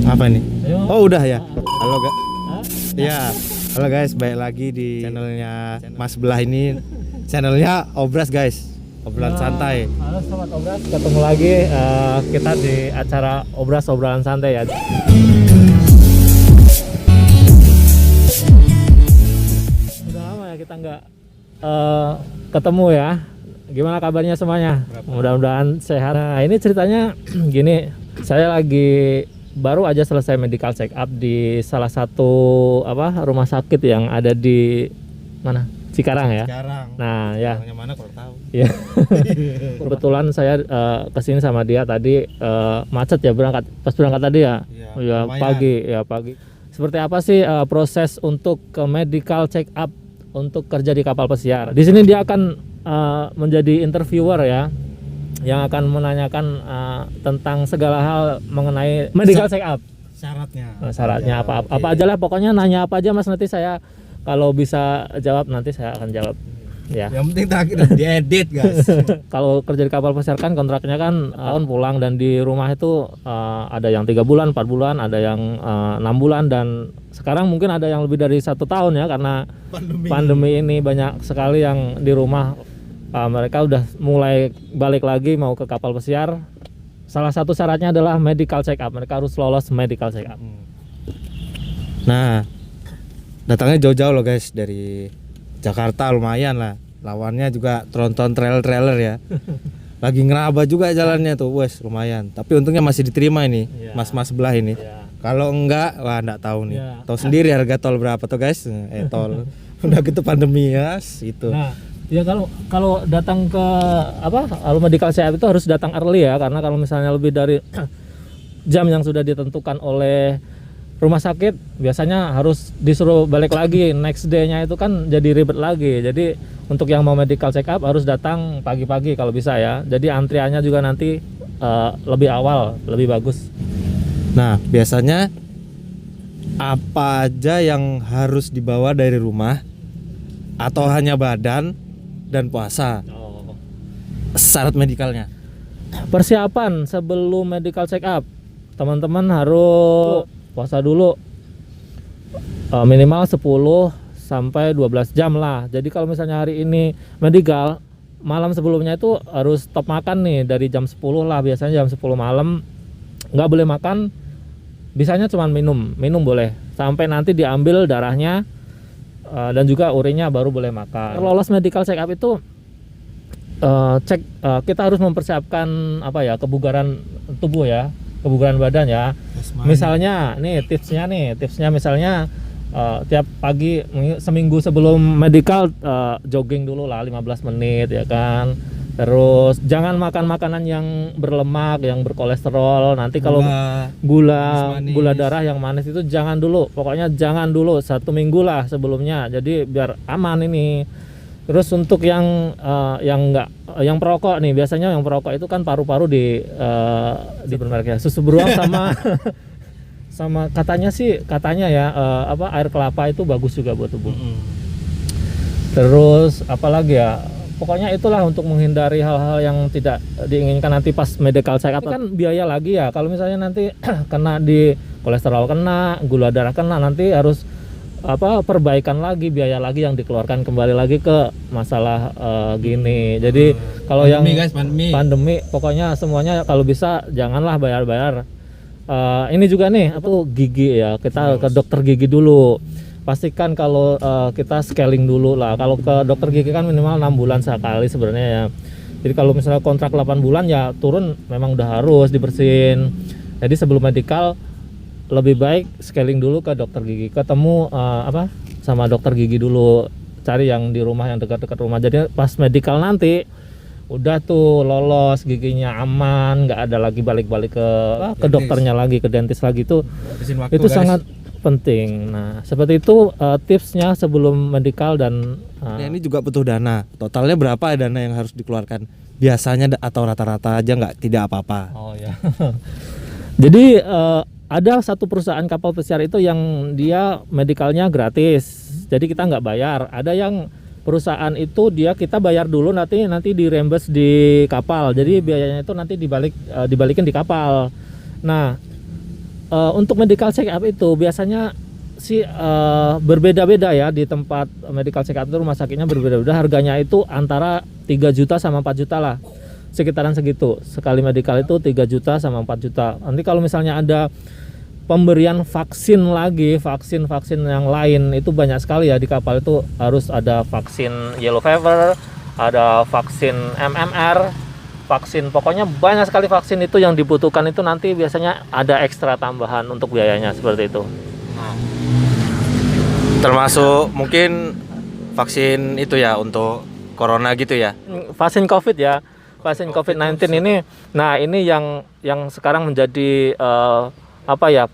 Apa ini? Ayo. Oh udah ya. Halo guys. Ya, halo guys, balik lagi di channelnya Mas Belah ini. Channelnya Obras guys, obrolan santai. Halo sobat Obras, ketemu lagi kita di acara Obras obrolan santai ya. Udah lama ya kita nggak ketemu ya. Gimana kabarnya semuanya? Mudah-mudahan sehat. Nah ini ceritanya gini, saya lagi baru aja selesai medical check up di salah satu rumah sakit yang ada di mana? Cikarang ya. Cikarang. Nah ya. Yang mana kalau tahu? Ya. Kebetulan saya kesini sama dia tadi macet ya pas berangkat tadi ya. Iya, Ya pagi. Seperti apa sih proses untuk ke medical check up untuk kerja di kapal pesiar? Di sini dia akan menjadi interviewer ya, yang akan menanyakan tentang segala hal mengenai medical check up. Syaratnya apa aja lah, pokoknya nanya apa aja Mas, nanti saya kalau bisa jawab nanti saya akan jawab ya. Yang penting tak diedit guys. Kalau kerja di kapal pesiar kan kontraknya kan tahun pulang, dan di rumah itu ada yang 3 bulan, 4 bulan, ada yang 6 bulan, dan sekarang mungkin ada yang lebih dari 1 tahun ya, karena pandemi ini banyak sekali yang di rumah. Mereka udah mulai balik lagi mau ke kapal pesiar. Salah satu syaratnya adalah medical check up, mereka harus lolos medical check up. Nah, datangnya jauh-jauh loh guys, dari Jakarta lumayan lah. Lawannya juga tronton trailer ya. Lagi ngeraba juga jalannya tuh, wes lumayan. Tapi untungnya masih diterima ini, mas-mas belah ini. Kalau enggak, wah enggak tahu nih. Tahu sendiri harga tol berapa tuh guys? Tol. Udah gitu pandemi ya, itu. Nah, ya kalau datang ke medical check up itu harus datang early ya, karena kalau misalnya lebih dari jam yang sudah ditentukan oleh rumah sakit, biasanya harus disuruh balik lagi next day-nya, itu kan jadi ribet lagi. Jadi untuk yang mau medical check up harus datang pagi-pagi kalau bisa ya. Jadi antriannya juga nanti lebih awal, lebih bagus. Nah, biasanya apa aja yang harus dibawa dari rumah, atau hanya badan dan puasa? Syarat medikalnya. Persiapan sebelum medical check up, teman-teman harus puasa dulu minimal 10 sampai 12 jam lah. Jadi kalau misalnya hari ini medical, malam sebelumnya itu harus stop makan nih, dari jam 10 lah, biasanya jam 10 malam nggak boleh makan. Bisanya cuma minum boleh sampai nanti diambil darahnya dan juga urinnya, baru boleh makan. Lolos medical check up itu kita harus mempersiapkan kebugaran tubuh ya, kebugaran badan ya. Misalnya nih tipsnya misalnya tiap pagi seminggu sebelum medical jogging dulu lah 15 menit ya kan. Terus jangan makan makanan yang berlemak, yang berkolesterol. Nanti kalau gula darah yang manis itu jangan dulu. Pokoknya jangan dulu 1 minggu lah sebelumnya. Jadi biar aman ini. Terus untuk yang perokok nih, biasanya yang perokok itu kan paru-paru di bermerek ya, susu beruang sama sama katanya ya air kelapa itu bagus juga buat tubuh. Terus apalagi ya, pokoknya itulah untuk menghindari hal-hal yang tidak diinginkan nanti pas medical check up. Kan biaya lagi ya, kalau misalnya nanti kena di kolesterol, kena gula darah, kena, nanti harus perbaikan lagi, biaya lagi yang dikeluarkan kembali lagi ke masalah gini. Jadi kalau yang pandemi pokoknya semuanya kalau bisa janganlah bayar-bayar. Ini juga nih gigi ya, kita ke dokter gigi dulu. Pastikan kalau kita scaling dulu lah. Kalau ke dokter gigi kan minimal 6 bulan sekali sebenarnya ya. Jadi kalau misalnya kontrak 8 bulan ya turun, memang udah harus dibersihin. Jadi sebelum medical lebih baik scaling dulu ke dokter gigi, ketemu sama dokter gigi dulu, cari yang di rumah, yang dekat-dekat rumah. Jadi pas medical nanti udah tuh lolos, giginya aman, nggak ada lagi balik-balik ke dokternya lagi, ke dentis lagi. Itu sangat penting. Nah seperti itu tipsnya sebelum medical. Dan ini juga butuh dana. Totalnya berapa dana yang harus dikeluarkan biasanya, atau rata-rata aja tidak apa-apa? Oh ya. Jadi ada satu perusahaan kapal pesiar itu yang dia medicalnya gratis, jadi kita nggak bayar. Ada yang perusahaan itu kita bayar dulu, nanti di reimburse di kapal. Jadi biayanya itu nanti dibalikin di kapal. Nah untuk medical check up itu biasanya sih berbeda-beda ya, di tempat medical check up itu rumah sakitnya berbeda-beda, harganya itu antara 3 juta sama 4 juta lah, sekitaran segitu. Sekali medical itu 3 juta sama 4 juta. Nanti kalau misalnya ada pemberian vaksin lagi, vaksin yang lain itu banyak sekali ya di kapal itu. Harus ada vaksin yellow fever, ada vaksin MMR, vaksin, pokoknya banyak sekali vaksin itu yang dibutuhkan. Itu nanti biasanya ada ekstra tambahan untuk biayanya seperti itu. Termasuk mungkin vaksin itu ya untuk corona gitu ya. Vaksin COVID ya, vaksin COVID-19 ini. Nah, ini yang sekarang menjadi apa ya,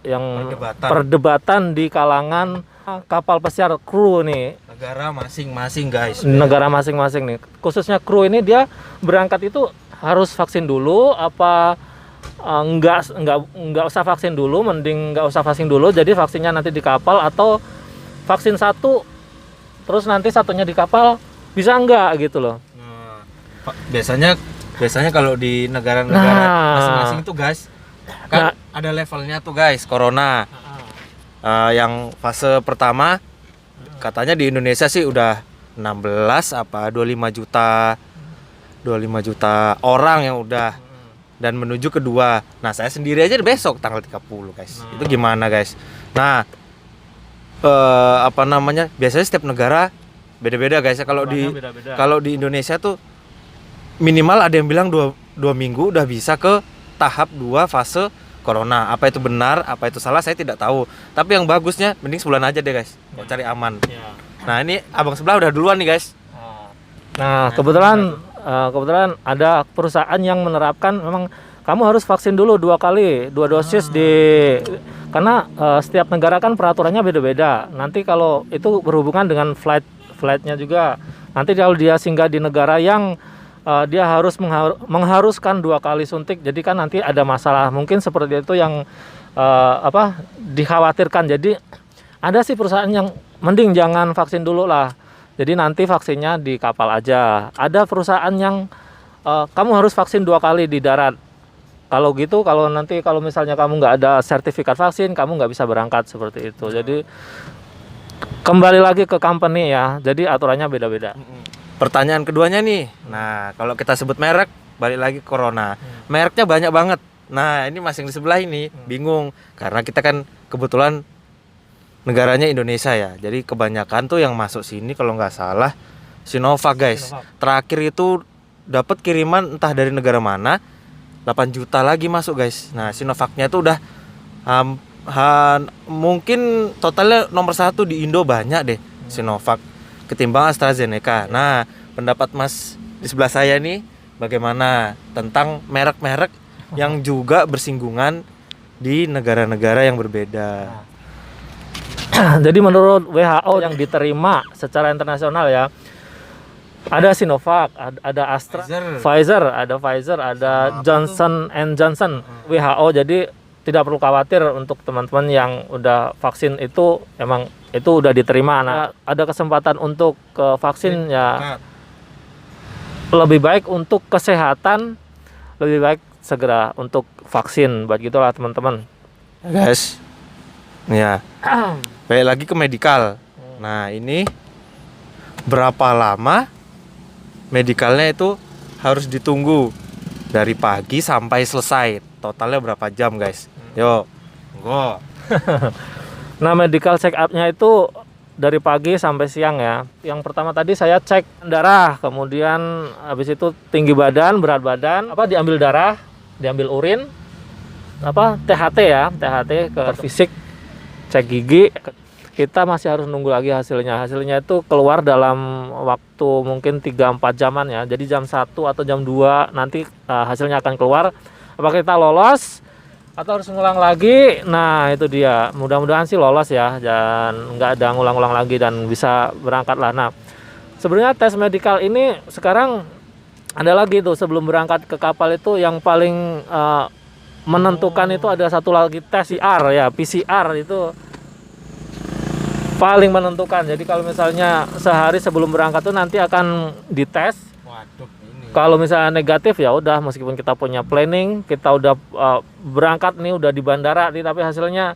yang perdebatan di kalangan kapal pesiar kru nih. Negara masing-masing guys. Negara masing-masing nih. Khususnya kru ini, dia berangkat itu harus vaksin dulu apa enggak usah vaksin dulu, mending enggak usah vaksin dulu. Jadi vaksinnya nanti di kapal, atau vaksin satu terus nanti satunya di kapal, bisa enggak gitu loh. Nah, biasanya kalau di negara-negara masing-masing tuh guys, kan ada levelnya tuh guys, corona. Yang fase pertama katanya di Indonesia sih udah 16 apa 25 juta orang yang udah, dan menuju kedua. Nah, saya sendiri aja besok tanggal 30 guys. Itu gimana guys? Nah, apa namanya? Biasanya setiap negara beda-beda guys. Kalau di Indonesia tuh minimal ada yang bilang 2 minggu udah bisa ke tahap 2 fase corona. Apa itu benar, apa itu salah, saya tidak tahu. Tapi yang bagusnya mending sebulan aja deh guys. Mau cari aman. Nah, ini abang sebelah udah duluan nih guys. Nah, kebetulan ada perusahaan yang menerapkan memang kamu harus vaksin dulu 2 kali, 2 dosis karena setiap negara kan peraturannya beda-beda. Nanti kalau itu berhubungan dengan flightnya juga. Nanti kalau dia singgah di negara yang dia harus mengharuskan 2 kali suntik, jadi kan nanti ada masalah mungkin seperti itu yang dikhawatirkan. Jadi ada sih perusahaan yang mending jangan vaksin dulu lah, jadi nanti vaksinnya di kapal aja. Ada perusahaan yang kamu harus vaksin 2 kali di darat. Kalau gitu, kalau misalnya kamu nggak ada sertifikat vaksin, kamu nggak bisa berangkat seperti itu. Jadi kembali lagi ke company ya, jadi aturannya beda-beda. Pertanyaan keduanya nih, nah kalau kita sebut merek, balik lagi ke corona, mereknya banyak banget. Nah, ini masing di sebelah ini bingung, karena kita kan kebetulan negaranya Indonesia ya, jadi kebanyakan tuh yang masuk sini kalau nggak salah Sinovac guys. Terakhir itu dapat kiriman entah dari negara mana, 8 juta lagi masuk guys. Nah, Sinovacnya itu udah mungkin totalnya nomor 1 di Indo, banyak deh Sinovac ketimbang AstraZeneca. Nah, pendapat Mas di sebelah saya nih bagaimana tentang merek-merek yang juga bersinggungan di negara-negara yang berbeda? Jadi menurut WHO yang diterima secara internasional ya, ada Sinovac, ada Pfizer, ada Johnson & Johnson, WHO. Jadi tidak perlu khawatir untuk teman-teman yang udah vaksin itu, emang itu udah diterima. Nah, ada kesempatan untuk vaksin ya, lebih baik untuk kesehatan, lebih baik segera untuk vaksin. Buat gitulah teman-teman. Guys, ya, balik lagi ke medical. Nah, ini berapa lama medikalnya itu harus ditunggu dari pagi sampai selesai? Totalnya berapa jam guys? Yo, go. Nah, medical check up-nya itu dari pagi sampai siang ya. Yang pertama tadi saya cek darah, kemudian habis itu tinggi badan, berat badan, diambil darah, diambil urin, THT ya, THT ke fisik, cek gigi. Kita masih harus nunggu lagi hasilnya. Hasilnya itu keluar dalam waktu mungkin 3-4 jaman ya. Jadi jam 1 atau jam 2 nanti hasilnya akan keluar. Apakah kita lolos atau harus ngulang lagi? Nah, itu dia. Mudah-mudahan sih lolos ya, dan nggak ada ngulang-ngulang lagi dan bisa berangkat lah. Nah, sebenarnya tes medical ini sekarang ada lagi tuh, sebelum berangkat ke kapal itu yang paling menentukan itu ada satu lagi tes PCR itu paling menentukan. Jadi kalau misalnya sehari sebelum berangkat tuh nanti akan dites. Waduh, ini Kalau misalnya negatif ya udah, meskipun kita punya planning, kita udah berangkat nih, udah di bandara nih, tapi hasilnya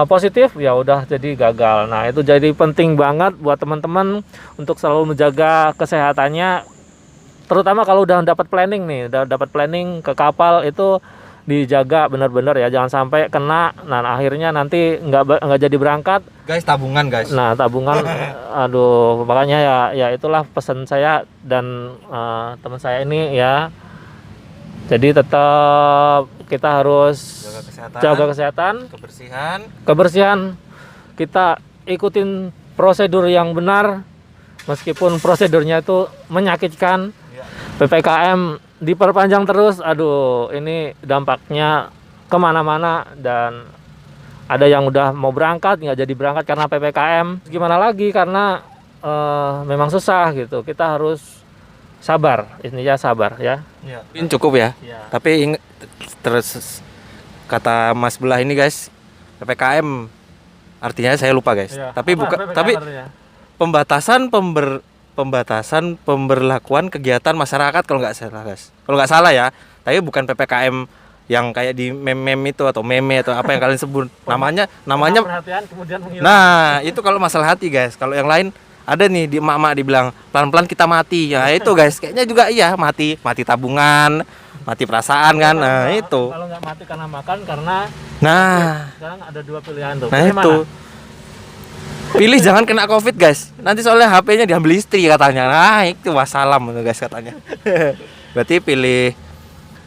positif, ya udah jadi gagal. Nah, itu jadi penting banget buat teman-teman untuk selalu menjaga kesehatannya, terutama kalau udah dapat planning nih, udah dapat planning ke kapal itu dijaga benar-benar ya, jangan sampai kena. Nah, akhirnya nanti nggak jadi berangkat. Guys, tabungan guys. Nah, tabungan, aduh, makanya ya itulah pesan saya dan teman saya ini ya. Jadi tetap kita harus jaga kesehatan, kebersihan. Kita ikutin prosedur yang benar, meskipun prosedurnya itu menyakitkan. PPKM diperpanjang terus, aduh, ini dampaknya kemana-mana, dan ada yang udah mau berangkat nggak jadi berangkat karena PPKM. Gimana lagi, karena memang susah gitu. Kita harus sabar, intinya sabar ya. Ini cukup ya. Tapi ingat terus kata Mas Belah ini guys, PPKM artinya saya lupa guys. Tapi bukan, tapi pembatasan pemberlakuan kegiatan masyarakat kalau nggak salah guys. Kalau nggak salah ya. Tapi bukan PPKM yang kayak di meme itu atau meme atau apa yang kalian sebut. namanya Nah, itu kalau masalah hati guys. Kalau yang lain ada nih di emak-emak dibilang pelan-pelan kita mati. Ya itu guys, kayaknya juga iya, mati tabungan, mati perasaan kan. Nah, itu. Kalau nggak mati karena makan, karena sekarang ada dua pilihan tuh. Nah, itu. Pilih jangan kena Covid guys. Nanti soalnya HP-nya diambil istri katanya. Nah, itu wassalam guys katanya. Berarti pilih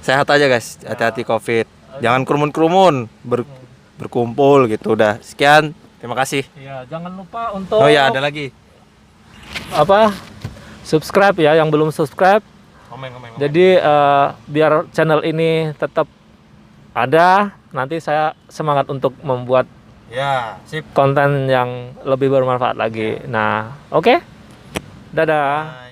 sehat aja guys. Hati-hati Covid. Jangan kerumun-kerumun, berkumpul gitu. Udah. Sekian. Terima kasih. Iya, jangan lupa untuk Oh ya, ada lagi. Subscribe ya, yang belum subscribe. Komen. Jadi biar channel ini tetap ada, nanti saya semangat untuk membuat sip. konten yang lebih bermanfaat lagi. Nah, oke. Dadah. Bye.